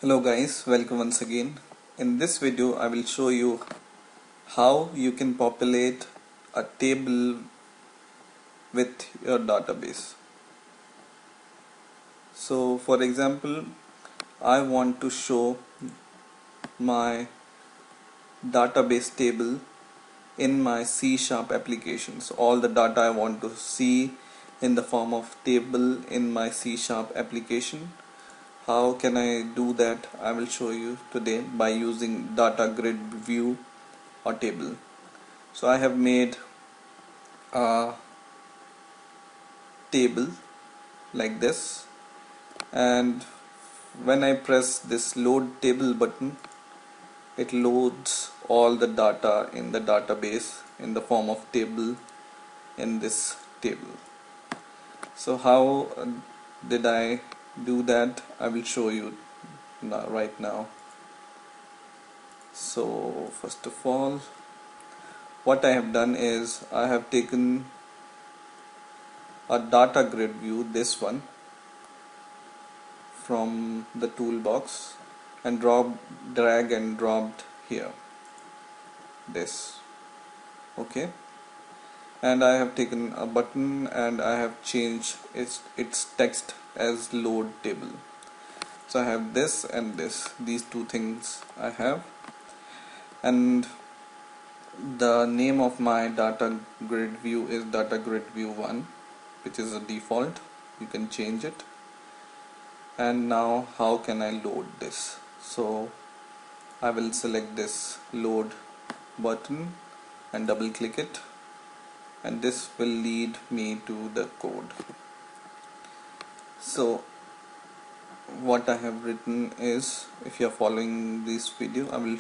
Hello guys, welcome once again. In this video I will show you how you can populate a table with your database. So for example, I want to show my database table in my C# applications. All the data I want to see in the form of table in my C# application. How can I do that? I will show you today by using DataGridView or table. So I have made a table like this, and when I press this load table button, it loads all the data in the database in the form of table in this table. So how did I do that? I will show you right now. So first of all, what I have done is I have taken a data grid view, this one, from the toolbox and drag and dropped here, this. Okay, and I have taken a button and I have changed its text as load table. So I have this and this, these two things I have, and the name of my data grid view is data grid view 1, which is a default. You can change it. And now how can I load this? So I will select this load button and double click it, and this will lead me to the code. So what I have written is, if you are following this video, I will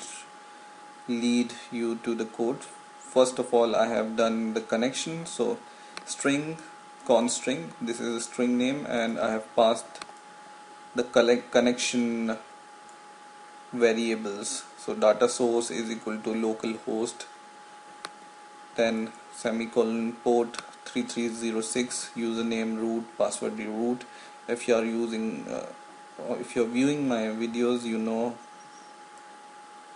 lead you to the code. First of all, I have done the connection. So string const string, this is a string name, and I have passed the connection variables. So data source is equal to localhost, then semicolon, port 3306, username root, password root. If you are using or if you're viewing my videos, you know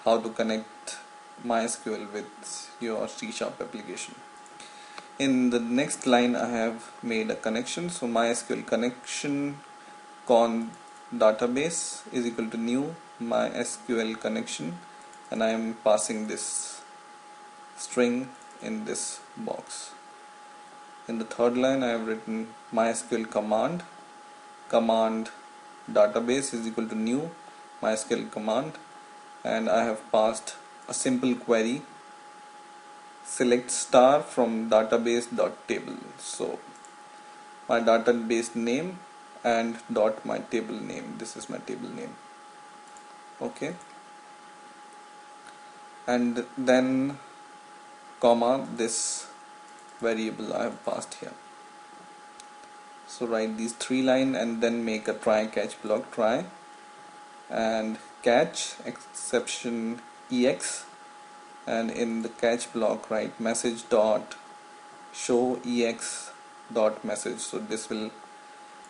how to connect MySQL with your C# application. In the next line I have made a connection. So MySQL connection con database is equal to new MySQL connection, and I am passing this string in this box. In the third line I have written MySQL command database is equal to new MySQL command, and I have passed a simple query, select star from database.table. So my database name and dot my table name, this is my table name. Okay, and then comma this variable I have passed here. So write these 3 lines and then make a try catch block, try and catch exception ex, and in the catch block write message dot show ex dot message. So this will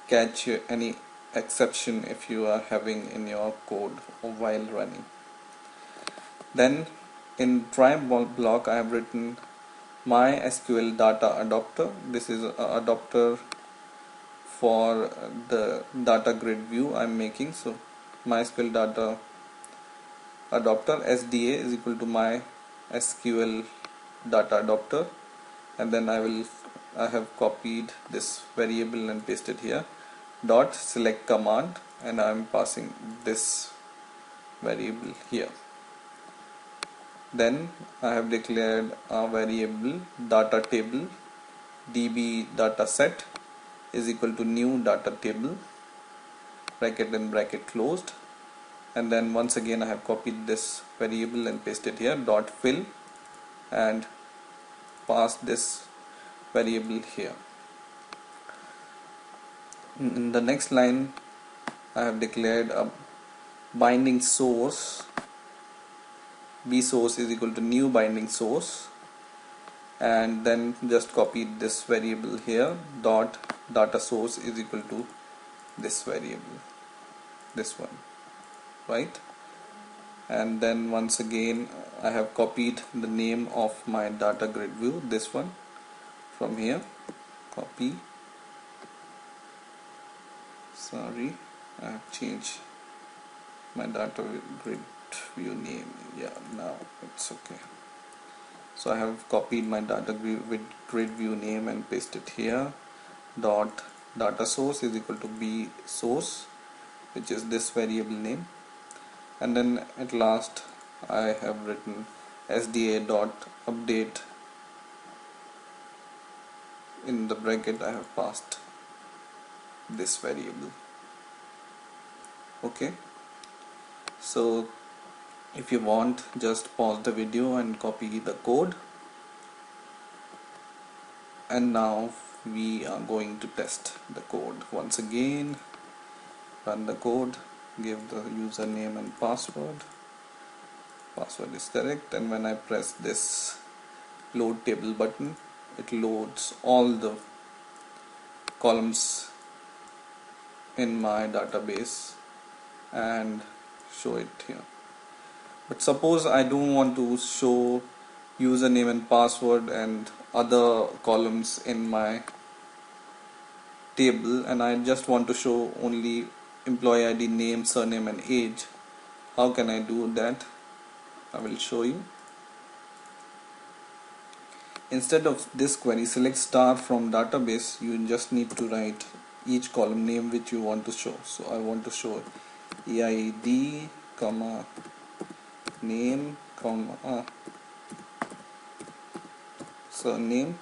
catch any exception if you are having in your code while running. Then in try block I have written MySQL data adapter. This is an adapter for the data grid view I am making. So MySQL data adapter SDA is equal to MySQL data adapter, and then I have copied this variable and pasted here, dot select command, and I am passing this variable here. Then I have declared a variable data table db data set is equal to new data table, bracket and bracket closed, and then once again I have copied this variable and pasted here, dot fill, and passed this variable here. In the next line I have declared a binding source, b source is equal to new binding source, and then just copied this variable here, dot data source is equal to this variable, this one. right? And then once again I have copied the name of my data grid view, this one, from here. Copy. Sorry, I have changed my data grid view name. Yeah, now it's okay. So I have copied my data grid view name and pasted here. Dot data source is equal to b source, which is this variable name, and then at last I have written sda dot update. In the bracket I have passed this variable. Okay, so if you want, just pause the video and copy the code, and now we are going to test the code. Once again, run the code, give the username and password is correct, and when I press this load table button, it loads all the columns in my database and show it here. But suppose I don't want to show username and password and other columns in my table, and I just want to show only employee ID, name, surname and age. How can I do that? I will show you. Instead of this query, select star from database, you just need to write each column name which you want to show. So I want to show EID, comma, name, comma, surname,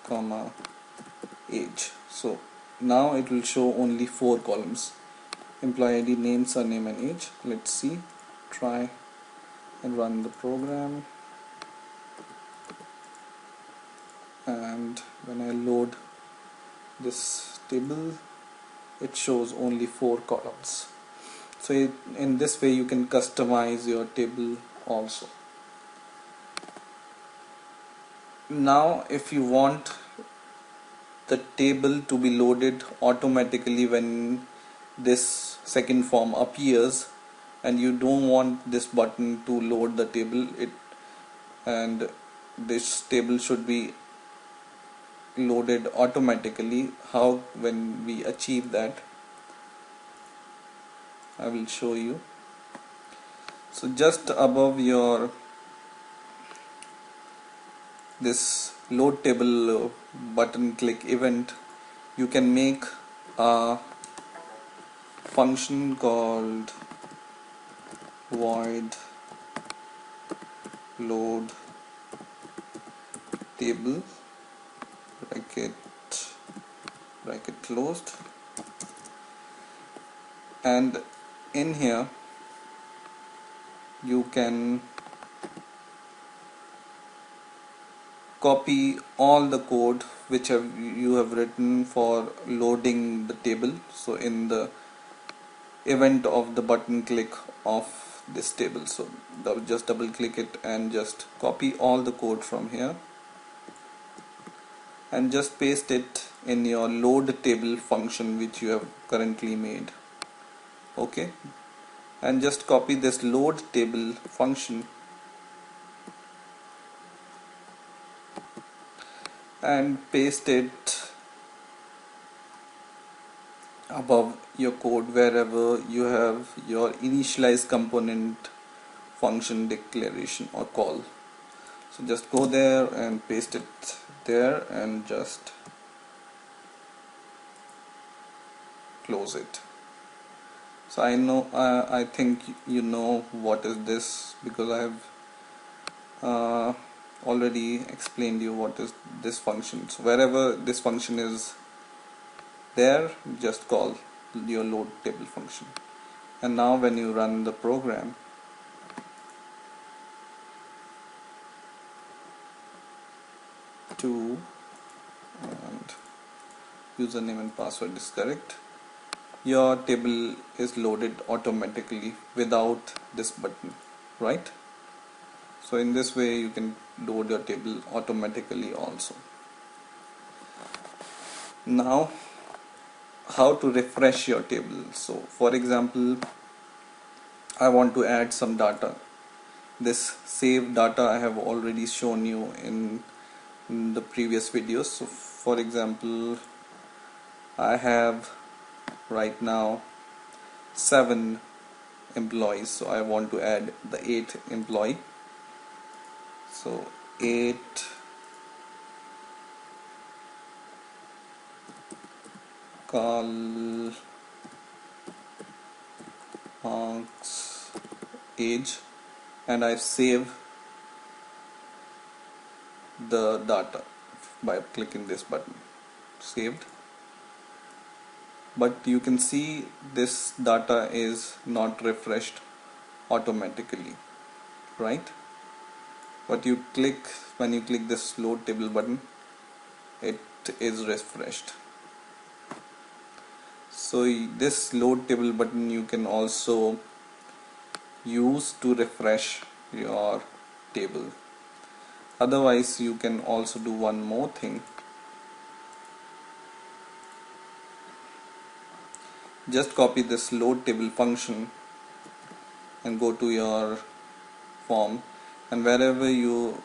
comma, age. So now it will show only 4 columns: employee ID, name, surname and age. Let's see, try and run the program, and when I load this table, it shows only 4 columns. So in this way you can customize your table also. Now if you want the table to be loaded automatically when this second form appears, and you don't want this button to load the table, and this table should be loaded automatically. How when we achieve that, I will show you. So just above your this load table button click event, you can make a function called void load table, bracket closed, and in here you can copy all the code which you have written for loading the table. So in the event of the button click of this table, so just double click it and just copy all the code from here and just paste it in your load table function which you have currently made. Okay, and just copy this load table function and paste it above your code wherever you have your initialize component function declaration or call. So just go there and paste it there and just close it. So I think you know what is this, because I have already explained you what is this function. So wherever this function is there, just call your load table function, and now when you run the program, and username and password is correct, your table is loaded automatically without this button, right? So in this way you can load your table automatically also. Now how to refresh your table. So for example, I want to add some data. This save data I have already shown you in the previous videos. So for example, I have right now 7 employees, so I want to add the 8th employee. So 8 Carl Mark's age, and I save the data by clicking this button, saved. But you can see this data is not refreshed automatically, right? But you click, when you click this load table button, it is refreshed. So this load table button you can also use to refresh your table. Otherwise you can also do one more thing. Just copy this load table function and go to your form, and wherever you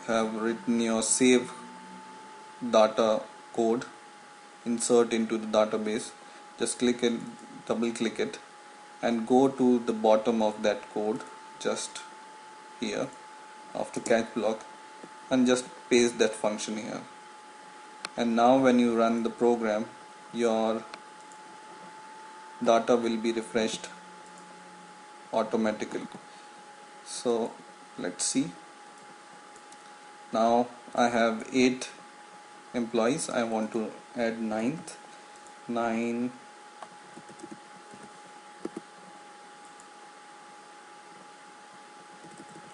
have written your save data code, insert into the database, just click it, double click it, and go to the bottom of that code, just here after catch block, and just paste that function here. And now when you run the program, your data will be refreshed automatically. So let's see. Now I have 8 employees. I want to add 9th. 9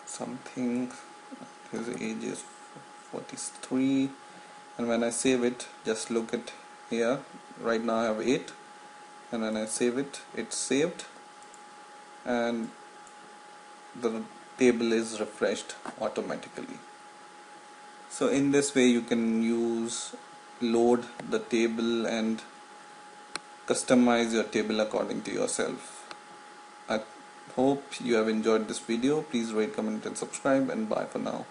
something, his age is 43, and when I save it, just look at here, right now I have 8, and when I save it, it's saved and the table is refreshed automatically. So in this way you can load the table and customize your table according to yourself. I hope you have enjoyed this video. Please rate, comment and subscribe, and bye for now.